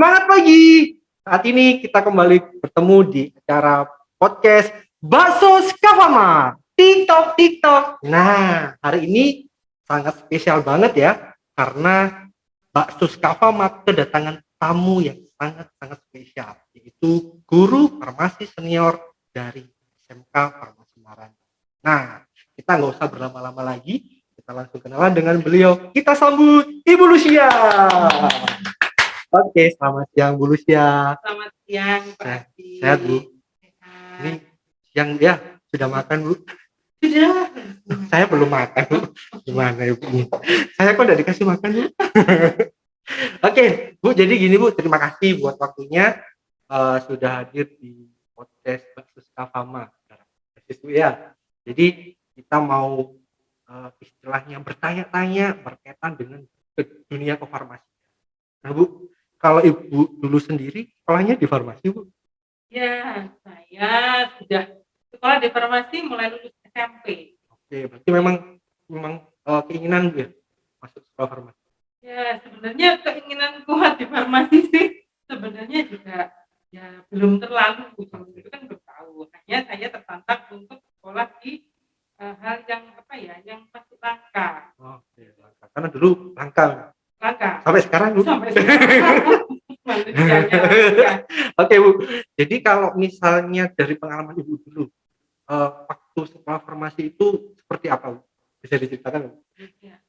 Semangat pagi. Saat ini kita kembali bertemu di acara podcast Bakso Skafama. TikTok TikTok. Nah, hari ini sangat spesial banget ya karena Bakso Skafama kedatangan tamu yang sangat spesial, yaitu guru farmasi senior dari SMK Farmasi Marani. Nah, kita nggak usah berlama-lama lagi, kita langsung kenalan dengan beliau. Kita sambut Ibu Lucia. Oke, selamat siang Bu Lucia. Selamat siang, Pak Adi. Sehat Bu? Ini siang ya, sudah makan Bu? Sudah. Saya belum makan Bu. Gimana ya Bu? Saya kok udah dikasih makan Bu? Oke, Bu, jadi gini Bu, terima kasih buat waktunya sudah hadir di podcast Bakso Skafama. Bu ya. Jadi kita mau istilahnya bertanya-tanya berkaitan dengan dunia kefarmasi. Nah Bu, kalau Ibu dulu sendiri sekolahnya di farmasi Bu? Ya, saya sudah sekolah di farmasi mulai lulus SMP. Oke, berarti memang keinginan Bu ya masuk sekolah farmasi? Ya, sebenarnya keinginan kuat di farmasi sih sebenarnya juga ya belum terlalu itu kan belum tahu. Hanya saya tertantang untuk sekolah di hal yang yang masih langka. Oke, langka. Karena dulu langka. Sampai sekarang Bu? Sampai sekarang. Oke Bu, jadi kalau misalnya dari pengalaman Ibu dulu, waktu sekolah farmasi itu seperti apa Bu? Bisa diceritakan Bu? Ya.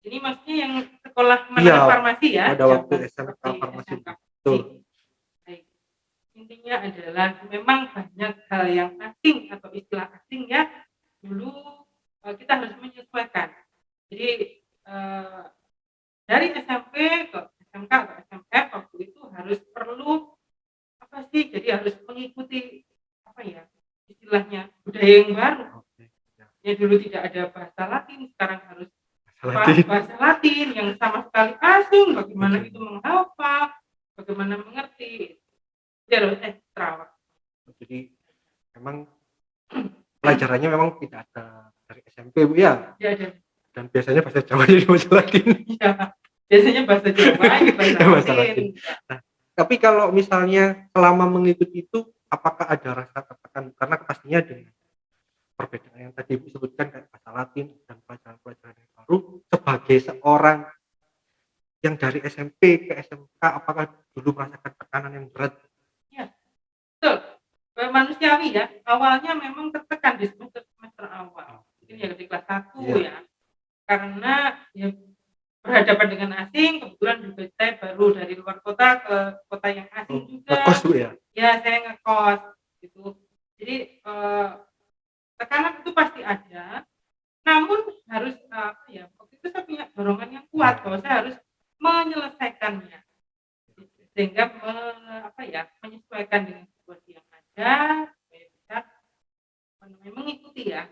Ini maksudnya yang sekolah menengah farmasi ya? Pada waktu SMK farmasi. Betul. Baik. Intinya adalah memang banyak hal yang asing atau istilah asing ya. Dulu kita harus menyesuaikan. Jadi dari SMP ke SMK atau SMF waktu itu harus perlu jadi harus mengikuti istilahnya budaya yang baru. Ya dulu tidak ada bahasa Latin, sekarang harus bahasa Latin yang sama sekali asing. Bagaimana itu menghafal, bagaimana mengerti, itu harus ekstra. Jadi memang pelajarannya memang tidak ada dari SMP Bu ya? Tidak ada. Dan biasanya bahasa Jawa jadi bahasa Latin. Iya, biasanya bahasa Jawa, bahasa Latin. Nah, tapi kalau misalnya selama mengikuti itu, apakah ada rasa tertekan? Karena pastinya dengan perbedaan yang tadi Ibu sebutkan kayak bahasa Latin dan pelajaran-pelajaran yang baru, sebagai seorang yang dari SMP ke SMK, apakah dulu merasakan tekanan yang berat? Iya, betul. Manusiawi ya, awalnya memang tertekan di semester awal. Ini ya di kelas 1 ya. Karena ya berhadapan dengan asing, kebetulan juga saya baru dari luar kota ke kota yang asing juga. Ngekos Bu ya? Ya, saya ngekos gitu. Jadi tekanan itu pasti ada. Namun harus waktu itu saya punya dorongan yang kuat bahwa saya harus menyelesaikannya. Sehingga menyesuaikan dengan situasi yang ada supaya bisa mengikuti ya.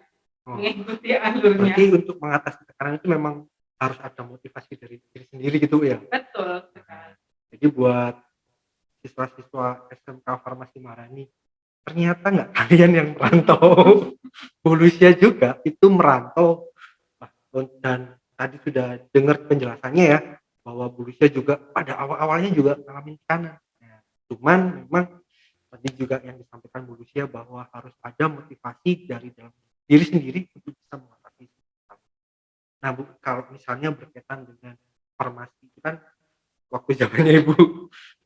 Mengikuti alurnya. Berarti untuk mengatasi tekanan itu memang harus ada motivasi dari diri sendiri gitu ya? Betul. Jadi buat siswa-siswa SMK Farmasi Marani, ternyata nggak kalian yang merantau, Bu Lucia juga itu merantau, dan tadi sudah dengar penjelasannya ya, bahwa Bu Lucia juga pada awal-awalnya juga ngalamin tekanan. Nah, cuman memang tadi juga yang disampaikan Bu Lucia bahwa harus ada motivasi dari dalam diri sendiri untuk bisa mengatasi. Nah Bu, kalau misalnya berkaitan dengan farmasi itu kan waktu zamannya Ibu.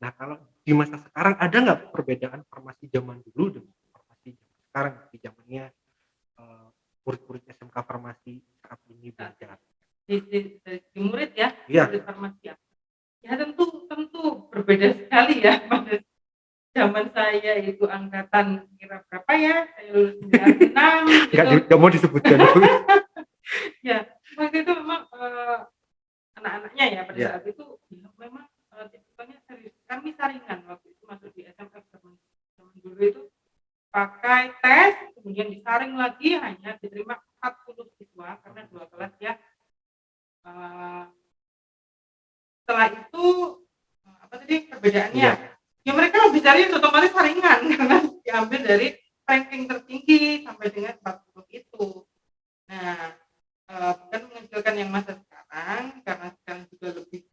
Nah kalau di masa sekarang ada nggak perbedaan farmasi zaman dulu dengan farmasi sekarang di zamannya murid-murid SMK farmasi saat ini belajar? Di murid ya, murid farmasi ya. Ya tentu berbeda sekali ya pada zaman saya itu angkatan kira berapa ya? Saya lulus 96 gitu. Enggak mau disebutkan. Ya, waktu itu memang anak-anaknya ya pada saat itu memang tipikalnya serius. Kami saringan waktu itu masuk di SMF zaman dulu itu pakai tes, kemudian disaring lagi hanya diterima 40 siswa karena 2 kelas ya. Setelah itu perbedaannya? Ya mereka lebih serius otomatis saringan karena diambil dari ranking tertinggi sampai dengan 40 itu. Nah, bukan mengecilkan yang masa sekarang karena sekarang juga lebih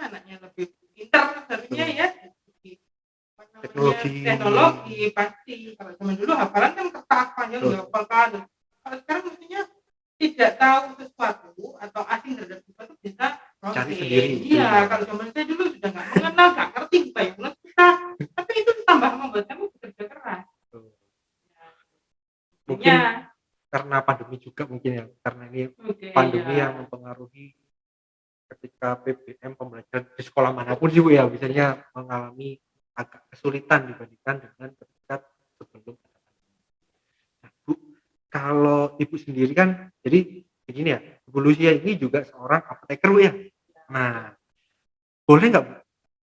anaknya lebih pintar sebenarnya ya namanya Teknologi. teknologi pasti. Kalau zaman dulu hafalan kan kertas panjang Betul. dihafalkan. Kalau sekarang mestinya tidak tahu sesuatu atau asing terhadap sesuatu bisa Cari browsing. sendiri. Iya, kalau zaman saya dulu sudah nggak mengenal, nggak ngerti banyak susah. Tapi itu tambah membuat kamu bekerja keras. Betul. Ya, Mungkin intinya, karena pandemi juga mungkin ya, karena ini oke, pandemi ya. yang mempengaruhi ketika PBM pembelajaran di sekolah manapun sih Bu ya, biasanya mengalami agak kesulitan dibandingkan dengan ketika sebelum ada pandemi. Nah Bu, kalau Ibu sendiri kan jadi begini ya, Bu Lucia ini juga seorang apoteker Bu ya. Nah, boleh nggak Bu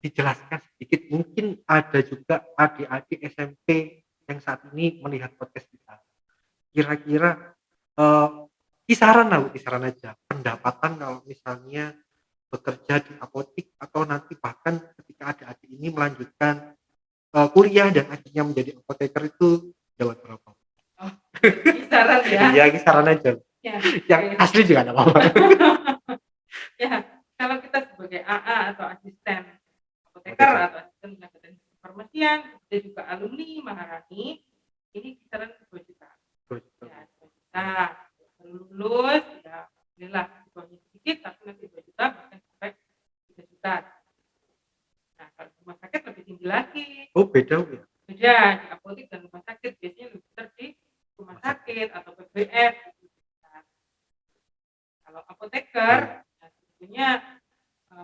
dijelaskan sedikit, mungkin ada juga adik-adik SMP yang saat ini melihat podcast kita. Kira-kira kisaran lah Bu, kisaran aja pendapatan kalau misalnya bekerja di apotik atau nanti bahkan ketika adik-adik ini melanjutkan kuliah dan akhirnya menjadi apoteker itu dapat berapa? Oh, kisaran ya. Iya, kisaran aja. Ya, Yang oke. asli juga enggak apa-apa. Ya, kalau kita sebagai AA atau asisten apoteker atau asisten tenaga teknis kefarmasian, kita juga alumni Maharani, ini kisaran 2 juta. Ya, 2 juta. Baru lulus, ya alhamdulillah uangnya sedikit, tapi nanti 2 juta bahkan sampai 3 juta. Nah, kalau di rumah sakit lebih tinggi lagi. Oh, beda Bu ya? Beda, di apotik dan rumah sakit biasanya lebih besar di rumah sakit atau PBF. Nah, kalau apoteker, nah, tentunya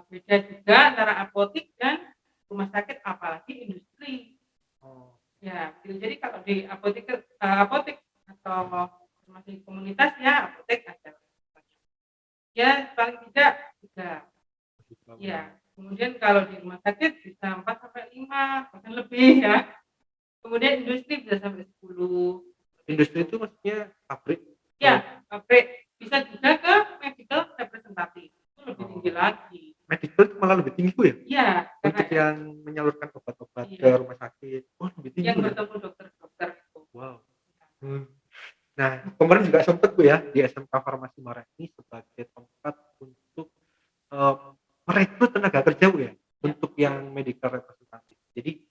beda juga antara apotik dan rumah sakit, apalagi industri. Oh. Ya, gitu. Jadi kalau di apotik atau farmasi komunitas ya apotek ada. Ya paling tidak 3. Ya, kemudian kalau di rumah sakit bisa 4 sampai 5, bahkan lebih ya. Kemudian industri bisa sampai 10. Industri itu maksudnya pabrik? Ya, pabrik. Bisa juga ke medical representative. Itu lebih tinggi lagi. Medical itu malah lebih tinggi Bu ya? Iya, Untuk karena yang menyalurkan obat-obat ke rumah sakit. Oh, lebih tinggi yang Bu ya? bertemu dokter-dokter itu. Wow. Nah, kemarin juga sempat Bu ya di SMK Farmasi Marani sebagai tempat untuk merekrut tenaga kerja Bu ya, untuk yang medical representative. Jadi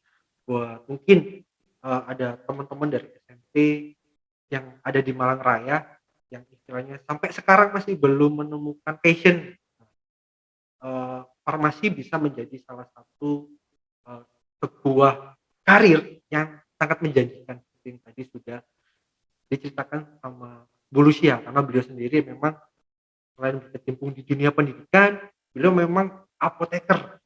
buat mungkin ada teman-teman dari SMP yang ada di Malang Raya yang istilahnya sampai sekarang masih belum menemukan passion, farmasi bisa menjadi salah satu sebuah karir yang sangat menjanjikan seperti yang tadi sudah diceritakan sama Bu Lucia, karena beliau sendiri memang selain berkecimpung di dunia pendidikan, beliau memang apoteker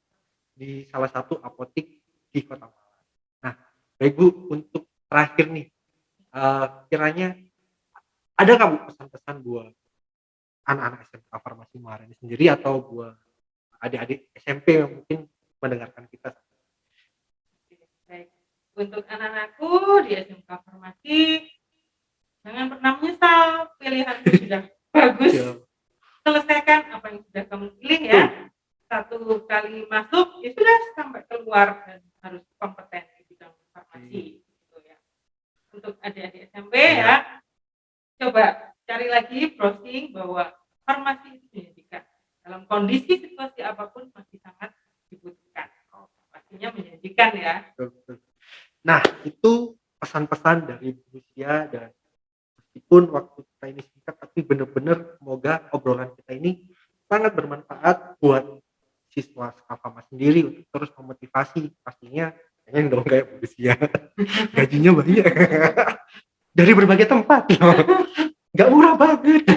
di salah satu apotik di Kota Malang. Nah, baik Bu, untuk terakhir nih, kiranya ada nggak Bu pesan-pesan buat anak-anak SMK Farmasi Maharani sendiri atau buat adik-adik SMP yang mungkin mendengarkan kita? Baik. Untuk anak-anakku di SMK Farmasi, jangan pernah menyesal, pilihanmu sudah bagus. Selesaikan apa yang sudah kamu pilih ya. 1 kali masuk, ya sudah sampai keluar dan harus kompeten di bidang farmasi gitu ya. Untuk adik-adik SMP ya, coba cari lagi browsing bahwa farmasi itu menjanjikan. Dalam kondisi situasi apapun masih sangat dibutuhkan. Pastinya menjanjikan ya. Nah, itu pesan-pesan dari Bu Lucia, dan meskipun waktu kita ini singkat tapi benar-benar semoga obrolan kita ini sangat bermanfaat buat siswa Skafama sendiri untuk terus memotivasi, pastinya pengen dong kayak Bu Lucia. Gajinya banyak. Dari berbagai tempat. Nggak murah banget.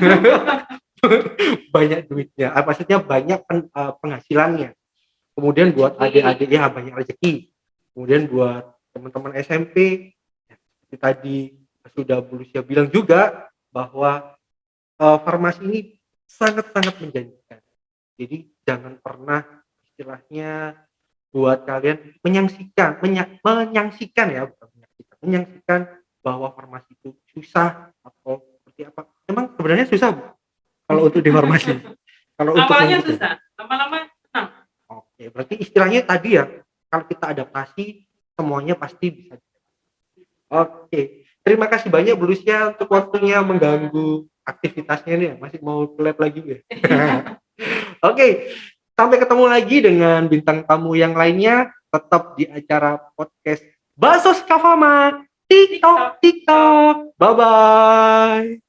Banyak duitnya. Maksudnya banyak penghasilannya. Kemudian buat adik-adik ya banyak rezeki. Kemudian buat teman-teman SMP ya, seperti tadi sudah Bu Lucia bilang juga bahwa farmasi ini sangat-sangat menjanjikan. Jadi jangan pernah istilahnya buat kalian menyaksikan ya, bukan menyaksikan bahwa farmasi itu susah atau seperti apa. Emang sebenarnya susah Bu kalau untuk di farmasi? Kalau untuk awalnya susah, lama-lama senang. Oke, berarti istilahnya tadi ya, kalau kita adaptasi semuanya pasti bisa. Oke, terima kasih banyak Bu Lucia untuk waktunya mengganggu aktivitasnya nih. Masih mau ke lab lagi ya? Oke, sampai ketemu lagi dengan bintang tamu yang lainnya. tetap di acara podcast Basos Kafama TikTok. Bye bye.